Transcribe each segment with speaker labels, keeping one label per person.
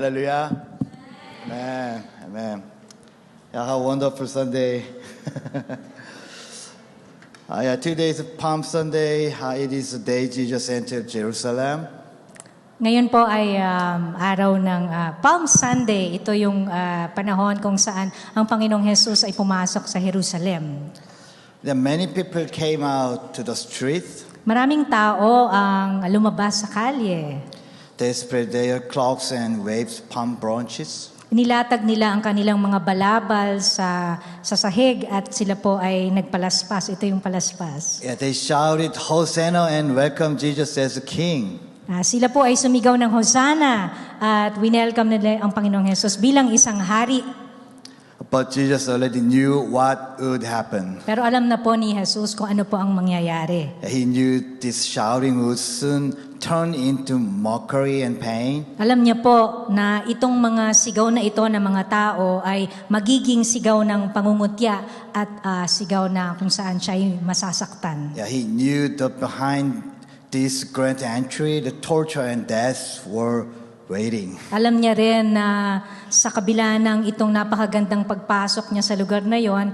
Speaker 1: Hallelujah. Amen. Amen. Yeah, how wonderful Sunday. Today is Palm Sunday. It is the day Jesus entered Jerusalem.
Speaker 2: Ngayon po ay araw ng Palm Sunday. Ito yung panahon kung saan ang Panginoong Jesus ay pumasok sa Jerusalem.
Speaker 1: Then many people came out to the streets.
Speaker 2: Maraming tao ang lumabas sa kalye.
Speaker 1: They spread their cloaks and waved palm branches.
Speaker 2: Nilatag nila ang kanilang mga balabal sa sahig at sila po ay nagpalaspas. Ito yung palaspas.
Speaker 1: Yeah, they shouted Hosanna and welcomed Jesus as King.
Speaker 2: Sila po ay sumigaw ng Hosanna at winelcome nila ang Panginoong Jesus bilang isang hari.
Speaker 1: But Jesus already knew what would happen.
Speaker 2: Pero alam na po ni Jesus kung ano po ang mangyayari.
Speaker 1: He knew this shouting would soon turn into mockery and pain.
Speaker 2: Alam niya po na itong mga sigaw na ito ng mga tao ay magiging sigaw ng pangungutya at sigaw na kung saan siya ay masasaktan.
Speaker 1: Yeah, he knew that behind this grand entry, the torture and death were waiting.
Speaker 2: Alam niya rin na sa kabila ng itong napakagandang pagpasok niya sa lugar na yon,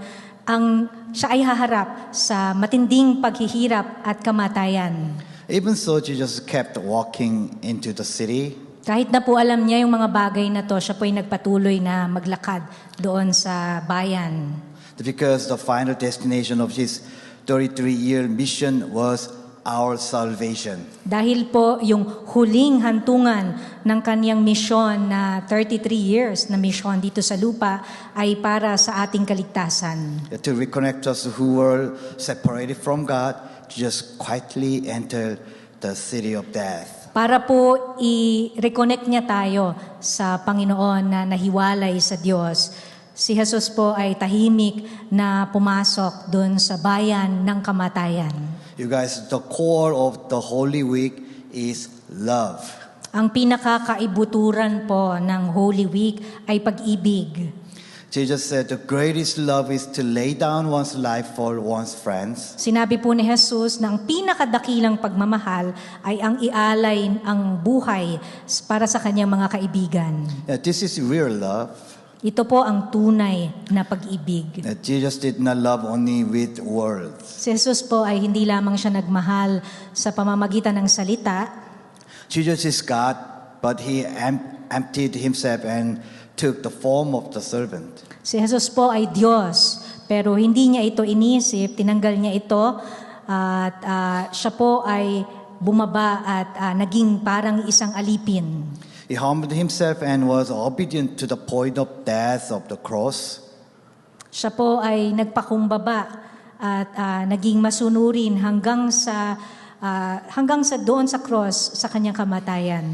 Speaker 2: siya ay haharap sa matinding paghihirap at kamatayan.
Speaker 1: Even so, Jesus kept walking into the city.
Speaker 2: Kahit na po alam niya yung mga bagay na to, siya po ay nagpatuloy na maglakad doon sa bayan.
Speaker 1: Because the final destination of his 33-year mission was our salvation.
Speaker 2: Dahil po yung huling hantungan ng kaniyang misyon na 33 years na misyon dito sa lupa ay para sa ating kaligtasan.
Speaker 1: To reconnect us who were separated from God, just quietly enter the city of death.
Speaker 2: Para po i-reconnect niya tayo sa Panginoon na nahiwalay sa Diyos. Si Jesus po ay tahimik na pumasok doon sa bayan ng kamatayan.
Speaker 1: You guys, the core of the Holy Week is love.
Speaker 2: Ang pinakakaibuturan po ng Holy Week ay pag-ibig.
Speaker 1: Jesus said the greatest love is to lay down one's life for one's friends.
Speaker 2: Sinabi po ni Jesus na ang pinakadakilang pagmamahal ay ang ialay ang buhay para sa kanyang mga kaibigan.
Speaker 1: This is real love.
Speaker 2: Ito po ang tunay na pag-ibig.
Speaker 1: Jesus did not love only with words.
Speaker 2: Si Jesus po ay hindi lamang siya nagmahal sa pamamagitan ng salita.
Speaker 1: Jesus is God, but He emptied Himself and took the form of the servant.
Speaker 2: Si Jesus po ay Diyos, pero hindi niya ito inisip, tinanggal niya ito, at siya po ay bumaba at naging parang isang alipin.
Speaker 1: He humbled Himself and was obedient to the point of death of the cross.
Speaker 2: Siya po ay nagpakumbaba at naging masunurin hanggang sa doon sa cross sa kanyang kamatayan.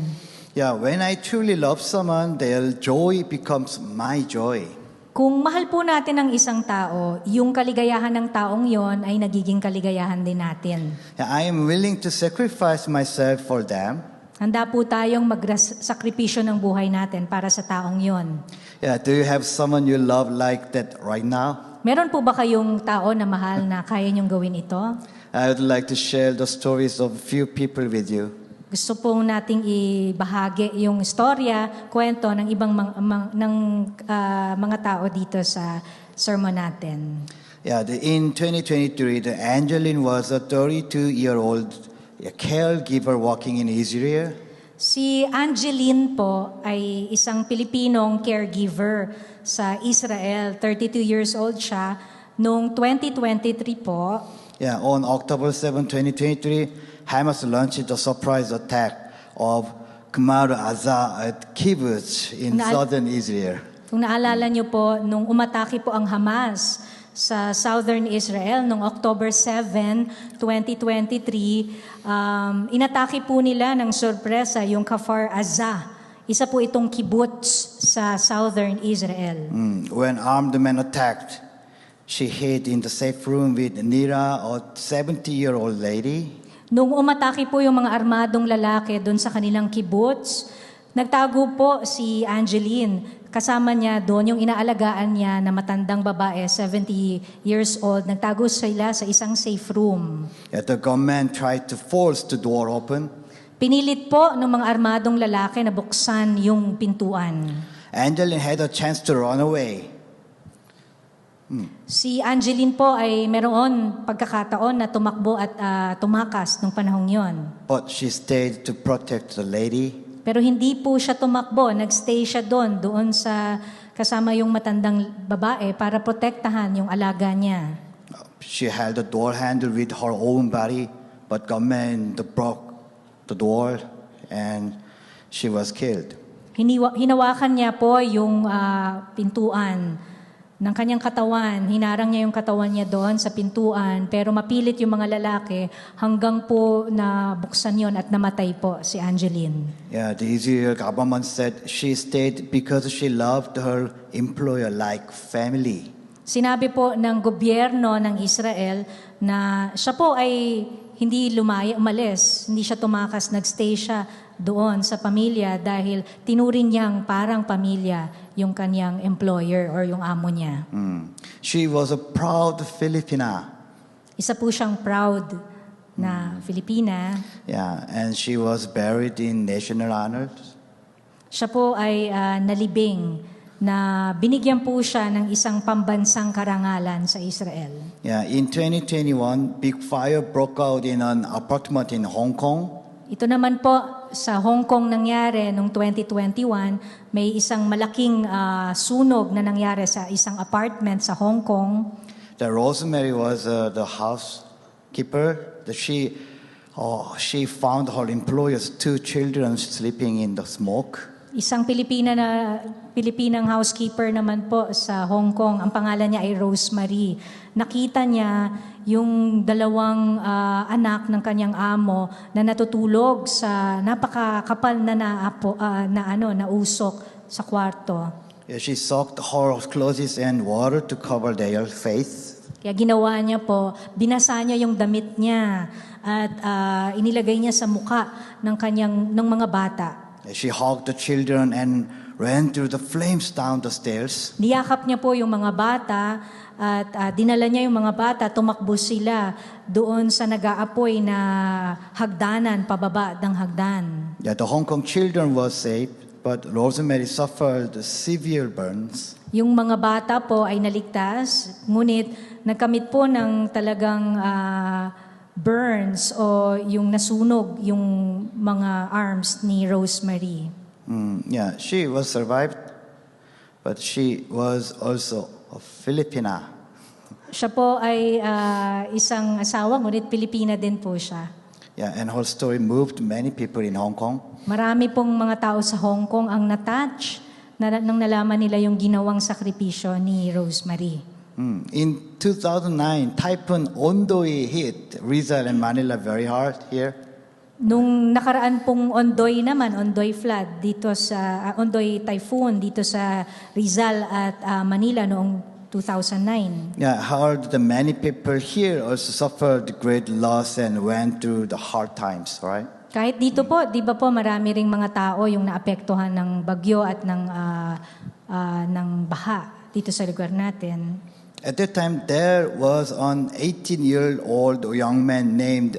Speaker 1: Yeah, when I truly love someone, their joy becomes my joy.
Speaker 2: Kung mahal po natin ang isang tao, yung kaligayahan ng taong yon ay nagiging kaligayahan din natin.
Speaker 1: Yeah, I am willing to sacrifice myself for them.
Speaker 2: Handa po tayong magsakripisyo ng buhay natin para sa taong yon.
Speaker 1: Yeah, do you have someone you love like that right now?
Speaker 2: Meron po ba kayong tao na mahal na kaya niyong gawin ito?
Speaker 1: I would like to share the stories of a few people with you.
Speaker 2: Gusto po nating ibahagi yung istorya, kwento ng ibang mga tao dito sa sermon natin.
Speaker 1: Yeah, in 2023, the Angeline was a 32-year-old caregiver working in Israel.
Speaker 2: Si Angeline po ay isang Pilipinong caregiver sa Israel. 32 years old siya. Noong 2023 po,
Speaker 1: Yeah, on October 7, 2023, Hamas launched a surprise attack of Kmar Aza at kibbutz in southern Israel.
Speaker 2: Kung naalala niyo po, nung umatake po ang Hamas sa southern Israel noong October 7, 2023, inatake po nila ng sorpresa yung Kfar Aza. Isa po itong kibbutz sa southern Israel.
Speaker 1: When armed men attacked, she hid in the safe room with Nira, a 70-year-old lady.
Speaker 2: Nung umatake po yung mga armadong lalaki doon sa kanilang kibbutz, nagtago po si Angeline. Kasama niya doon yung inaalagaan niya na matandang babae, 70 years old. Nagtago sila sa isang safe room.
Speaker 1: The gunman tried to force the door open.
Speaker 2: Pinilit po ng mga armadong lalaki na buksan yung pintuan.
Speaker 1: Angeline had a chance to run away.
Speaker 2: Si Angeline po ay meron pagkakataon na tumakbo at tumakas nung panahong yon.
Speaker 1: But she stayed to protect the lady.
Speaker 2: Pero hindi po siya tumakbo, nagstay siya doon sa kasama yung matandang babae para protektahan yung alaga niya.
Speaker 1: She held the door handle with her own body, but gunmen broke the door and she was killed.
Speaker 2: Hinawakan niya po yung pintuan ng kanyang katawan. Hinarang niya yung katawan niya doon sa pintuan, pero mapilit yung mga lalaki hanggang po na buksan yon at namatay po si Angeline.
Speaker 1: Yeah, the Israel government said she stayed because she loved her employer like family.
Speaker 2: Sinabi po ng gobyerno ng Israel na siya po ay hindi umalis, hindi siya tumakas, nagstay siya doon sa pamilya dahil tinuring niyang parang pamilya yung kanyang employer or yung amo niya.
Speaker 1: She was a proud Filipina.
Speaker 2: Isa po siyang proud na Filipina.
Speaker 1: Yeah, and she was buried in national honors.
Speaker 2: Siya po ay nalibing na binigyan po siya ng isang pambansang karangalan sa Israel.
Speaker 1: Yeah, in 2021, big fire broke out in an apartment in Hong Kong.
Speaker 2: Ito naman po sa Hong Kong nangyari noong 2021, may isang malaking sunog na nangyari sa isang apartment sa Hong Kong.
Speaker 1: The Rosemary was the housekeeper. She found her employer's 2 children sleeping in the smoke.
Speaker 2: Isang Pilipinang housekeeper naman po sa Hong Kong. Ang pangalan niya ay Rosemary. Nakita niya yung 2 anak ng kanyang amo na natutulog sa napakakapal na usok sa kwarto.
Speaker 1: Yeah, she soaked her clothes and water to cover their face.
Speaker 2: Kaya ginawa niya po, binasa niya yung damit niya at inilagay niya sa muka ng mga bata.
Speaker 1: She hugged the children and ran through the flames down the stairs.
Speaker 2: Niyakap niya po yung mga bata at dinala niya yung mga bata, tumakbo sila doon sa nag-aapoy na hagdanan, pababa ng hagdan.
Speaker 1: Yeah, the Hong Kong children was safe, but Rosemary suffered severe burns.
Speaker 2: Yung mga bata po ay naligtas, ngunit nagkamit po ng talagang burns o yung nasunog yung mga arms ni Rosemary.
Speaker 1: Yeah, she was survived, but she was also a Filipina.
Speaker 2: Siya po ay isang asawa, ngunit Pilipina din po siya.
Speaker 1: Yeah, and her story moved many people in Hong Kong.
Speaker 2: Marami pong mga tao sa Hong Kong ang natouch nang nalaman nila yung ginawang sakripisyo ni Rosemary.
Speaker 1: In 2009, Typhoon Ondoy hit Rizal and Manila very hard here.
Speaker 2: Nung nakaraan pong Ondoy flood dito sa Ondoy typhoon dito sa Rizal at Manila noong 2009.
Speaker 1: Yeah, hard. The many people here also suffered great loss and went through the hard times, right?
Speaker 2: Kahit dito po, di ba po marami ring mga tao yung naapektuhan ng bagyo at ng baha dito sa lugar natin.
Speaker 1: At that time, there was an 18-year-old young man named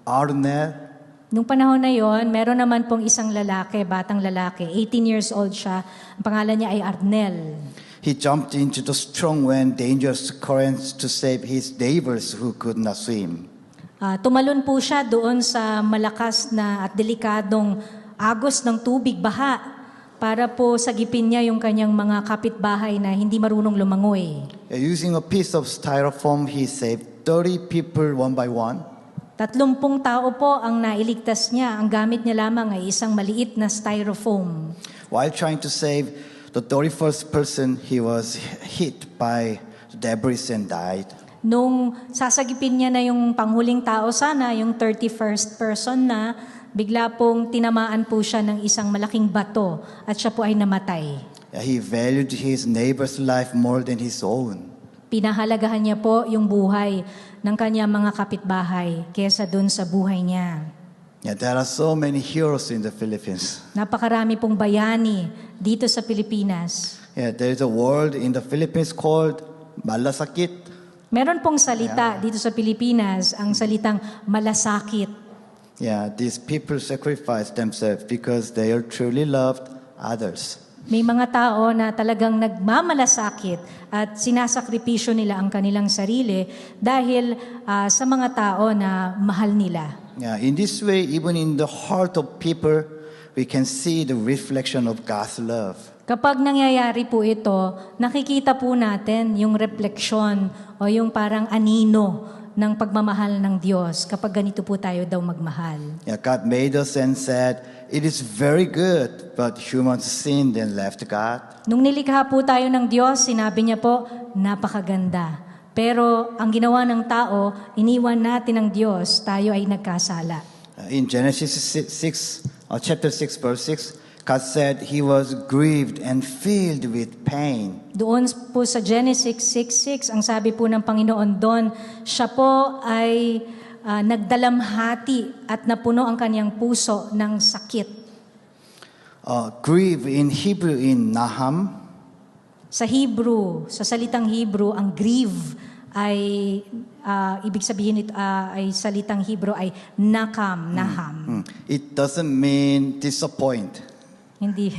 Speaker 1: Arnel.
Speaker 2: Nung panahon na yon, meron naman pong isang lalaki, batang lalaki, 18 years old siya. Ang pangalan niya ay Arnel.
Speaker 1: He jumped into the strong wind, dangerous currents to save his neighbors who could not swim.
Speaker 2: Tumalon po siya doon sa malakas na at delikadong agos ng tubig, baha, para po sagipin niya yung kanyang mga kapitbahay na hindi marunong lumangoy.
Speaker 1: Using a piece of styrofoam, he saved 30 people one by one.
Speaker 2: 30 tao po ang nailigtas niya. Ang gamit niya lamang ay isang maliit na styrofoam.
Speaker 1: While trying to save the 31st person, he was hit by debris and died.
Speaker 2: Nung sasagipin niya na yung panghuling tao sana, yung 31st person na, bigla pong tinamaan po siya ng isang malaking bato at siya po ay namatay.
Speaker 1: He valued his neighbor's life more than his own.
Speaker 2: Pinahalagahan niya po yung buhay ng kanyang mga kapitbahay kesa dun sa buhay niya.
Speaker 1: Yeah, there are so many heroes in the Philippines.
Speaker 2: Napakarami pong bayani dito sa Pilipinas.
Speaker 1: Yeah, there is a word in the Philippines called malasakit.
Speaker 2: Meron pong salita dito sa Pilipinas, ang salitang malasakit.
Speaker 1: Yeah, these people sacrifice themselves because they are truly loved others.
Speaker 2: May mga tao na talagang nagmamalasakit at sinasakripisyo nila ang kanilang sarili dahil sa mga tao na mahal nila.
Speaker 1: Yeah, in this way, even in the heart of people, we can see the reflection of God's love.
Speaker 2: Kapag nangyayari po ito, nakikita po natin yung refleksyon o yung parang anino ng pagmamahal ng Diyos kapag ganito po tayo daw magmahal.
Speaker 1: Yeah, God made us and said, it is very good, but humans sinned and left God.
Speaker 2: Nung nilikha po tayo ng Diyos, sinabi niya po, napakaganda. Pero ang ginawa ng tao, iniwan natin ng Diyos, tayo ay nagkasala.
Speaker 1: In Genesis chapter 6, verse 6, God said He was grieved and filled with pain.
Speaker 2: Doon po sa Genesis 6:6, ang sabi po ng Panginoon doon, siya po ay nagdalamhati at napuno ang kanyang puso ng sakit.
Speaker 1: Grieve in Hebrew in Nahum.
Speaker 2: Sa Hebrew, sa salitang Hebrew, ang grieve ay ibig sabihin nito ay salitang Hebrew ay naham.
Speaker 1: It doesn't mean disappoint.
Speaker 2: Hindi.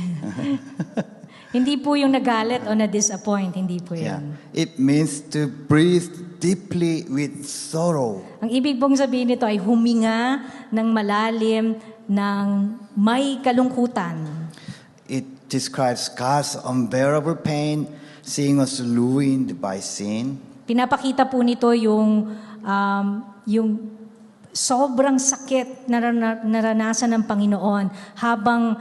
Speaker 2: Hindi po yung nagalit o na-disappoint, hindi po
Speaker 1: Yeah.
Speaker 2: yun.
Speaker 1: It means to breathe deeply with sorrow.
Speaker 2: Ang ibig pong sabihin nito ay huminga ng malalim ng may kalungkutan.
Speaker 1: It describes God's unbearable pain, seeing us ruined by sin.
Speaker 2: Pinapakita po nito yung sobrang sakit na naranasan ng Panginoon habang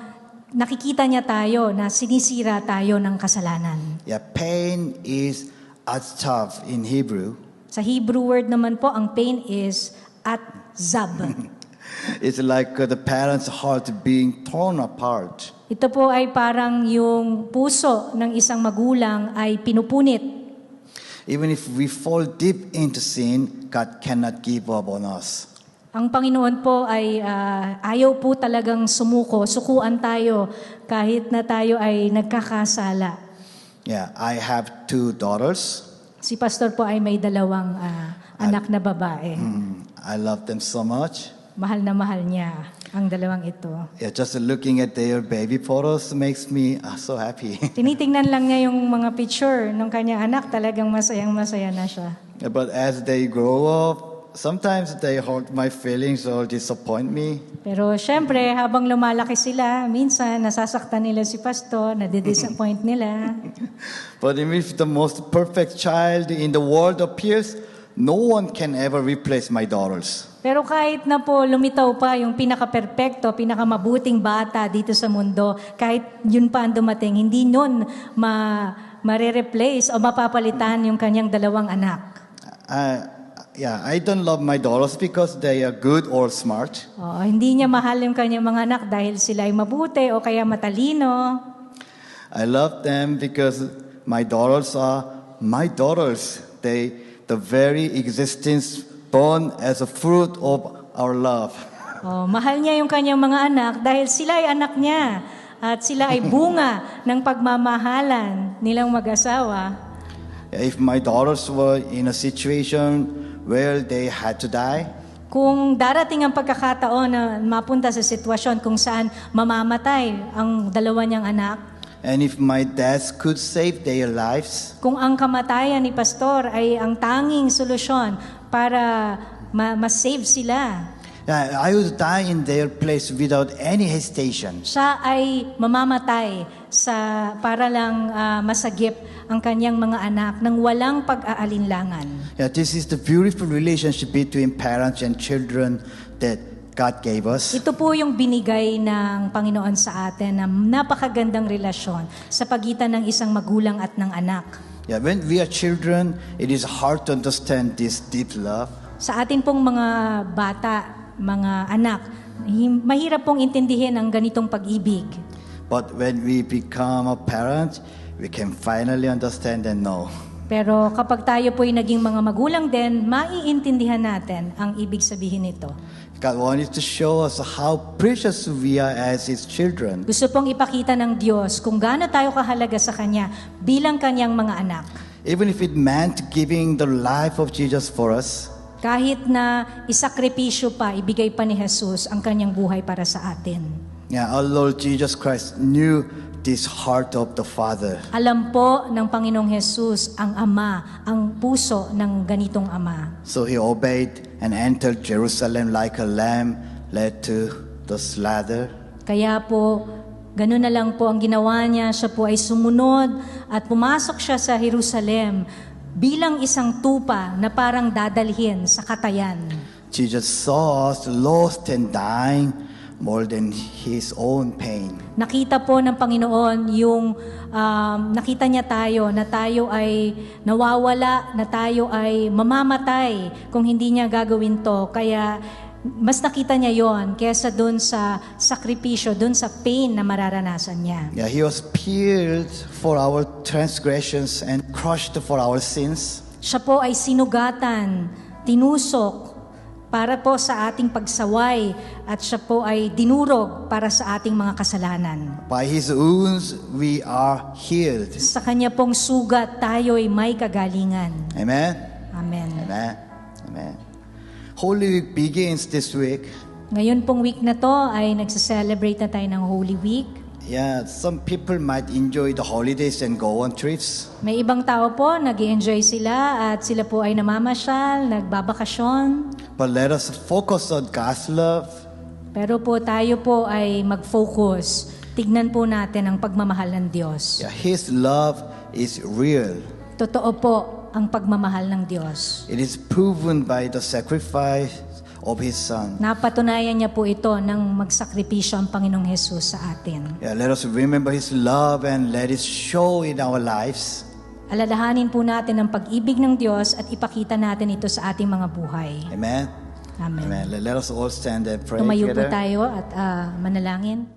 Speaker 2: nakikita niya tayo na sinisira tayo ng kasalanan.
Speaker 1: Yeah, pain is atzav in Hebrew.
Speaker 2: Sa Hebrew word naman po, ang pain is atzab.
Speaker 1: It's like the parent's heart being torn apart.
Speaker 2: Ito po ay parang yung puso ng isang magulang ay pinupunit.
Speaker 1: Even if we fall deep into sin, God cannot give up on us.
Speaker 2: Ang Panginoon po ay ayaw po talagang sumuko, sukuan tayo kahit na tayo ay nagkakasala.
Speaker 1: Yeah, I have 2 daughters.
Speaker 2: Si Pastor po ay may 2 anak na babae.
Speaker 1: I love them so much.
Speaker 2: Mahal na mahal niya ang 2 ito.
Speaker 1: Yeah, just looking at their baby photos makes me so happy.
Speaker 2: Tinitingnan lang niya yung mga picture ng kanyang anak, talagang masayang-masaya na siya.
Speaker 1: Yeah, but as they grow up, sometimes they hurt my feelings or disappoint me.
Speaker 2: Pero syempre, habang lumalaki sila, minsan nasasaktan nila si Pastor, nadidisappoint nila.
Speaker 1: But even if the most perfect child in the world appears, no one can ever replace my daughters.
Speaker 2: Pero kahit na po lumitaw pa yung pinaka-perpekto, pinaka-mabuting bata dito sa mundo, kahit yun pa ang dumating, hindi nun mare-replace o mapapalitan yung kanyang 2 anak.
Speaker 1: Yeah, I don't love my daughters because they are good or smart.
Speaker 2: Hindi niya mahal yung kanyang mga anak dahil sila ay mabuti o kaya matalino.
Speaker 1: I love them because my daughters are my daughters. The very existence born as a fruit of our love.
Speaker 2: Mahal niya yung kanyang mga anak dahil sila ay anak niya at sila ay bunga ng pagmamahalan nilang mag-asawa.
Speaker 1: If my daughters were in a situation where they had to die,
Speaker 2: kung darating ang pagkakataon na mapunta sa sitwasyon kung saan mamamatay ang 2 niyang anak,
Speaker 1: and if my dads could save their lives,
Speaker 2: kung ang kamatayan ni Pastor ay ang tanging solusyon para ma-save sila,
Speaker 1: I would die in their place without any hesitation.
Speaker 2: siya ay mamamatay para lang masagip ang kanyang mga anak nang walang pag-aalinlangan.
Speaker 1: Yeah, this is the beautiful relationship between parents and children that God gave us.
Speaker 2: Ito po yung binigay ng Panginoon sa atin na napakagandang relasyon sa pagitan ng isang magulang at ng anak.
Speaker 1: Yeah, when we are children, it is hard to understand this deep love.
Speaker 2: Sa atin pong mga bata, mga anak, mahirap pong intindihin ang ganitong pag-ibig.
Speaker 1: But when we become a parent, we can finally understand and know.
Speaker 2: Pero kapag tayo po'y naging mga magulang din, maiintindihan natin ang ibig sabihin nito.
Speaker 1: God wanted to show us how precious we are as His children.
Speaker 2: Gusto pong ipakita ng Diyos kung gaano tayo kahalaga sa Kanya bilang Kanyang mga anak.
Speaker 1: Even if it meant giving the life of Jesus for us.
Speaker 2: Kahit na isakripisyo pa, ibigay pa ni Jesus ang kanyang buhay para sa atin.
Speaker 1: Yeah, our Lord Jesus Christ knew this heart of the Father.
Speaker 2: Alam po ng Panginoong Jesus ang Ama, ang puso ng ganitong Ama.
Speaker 1: So he obeyed and entered Jerusalem like a lamb led to the slaughter.
Speaker 2: Kaya po, ganun na lang po ang ginawa niya. Siya po ay sumunod at pumasok siya sa Jerusalem bilang isang tupa na parang dadalhin sa katayan. Jesus
Speaker 1: saw us lost and dying more than His own pain.
Speaker 2: Nakita po ng Panginoon yung, nakita niya tayo na tayo ay nawawala, na tayo ay mamamatay kung hindi niya gagawin to. Kaya mas nakita niya yon kesa dun sa sakripisyo, dun sa pain na mararanasan niya.
Speaker 1: Yeah, He was pierced for our transgressions and crushed for our sins.
Speaker 2: Siya po ay sinugatan, tinusok para po sa ating pagsaway at siya po ay dinurog para sa ating mga kasalanan.
Speaker 1: By His wounds we are healed.
Speaker 2: Sa kanya pong sugat tayo ay may kagalingan.
Speaker 1: Amen.
Speaker 2: Amen.
Speaker 1: Amen. Amen. Holy Week begins this week.
Speaker 2: Ngayon pong week na to ay nagse-celebrate na tayo ng Holy Week.
Speaker 1: Yeah, some people might enjoy the holidays and go on trips.
Speaker 2: May ibang tao po, nag-i-enjoy sila at sila po ay namamasyal, nagbabakasyon.
Speaker 1: But let us focus on God's love.
Speaker 2: Pero po tayo po ay mag-focus. Tignan po natin ang pagmamahal ng Diyos.
Speaker 1: Yeah, His love is real.
Speaker 2: Totoo po ang pagmamahal ng Diyos.
Speaker 1: It is proven by the sacrifice of His Son.
Speaker 2: Napatunayan niya po ito nang magsakripisyo ang Panginoong Jesus sa atin.
Speaker 1: Yeah, let us remember His love and let it show in our lives.
Speaker 2: Alalahanin po natin ang pag-ibig ng Diyos at ipakita natin ito sa ating mga buhay.
Speaker 1: Amen.
Speaker 2: Amen.
Speaker 1: Amen. Let us all stand and pray
Speaker 2: Tumayo po
Speaker 1: together.
Speaker 2: tayo at manalangin.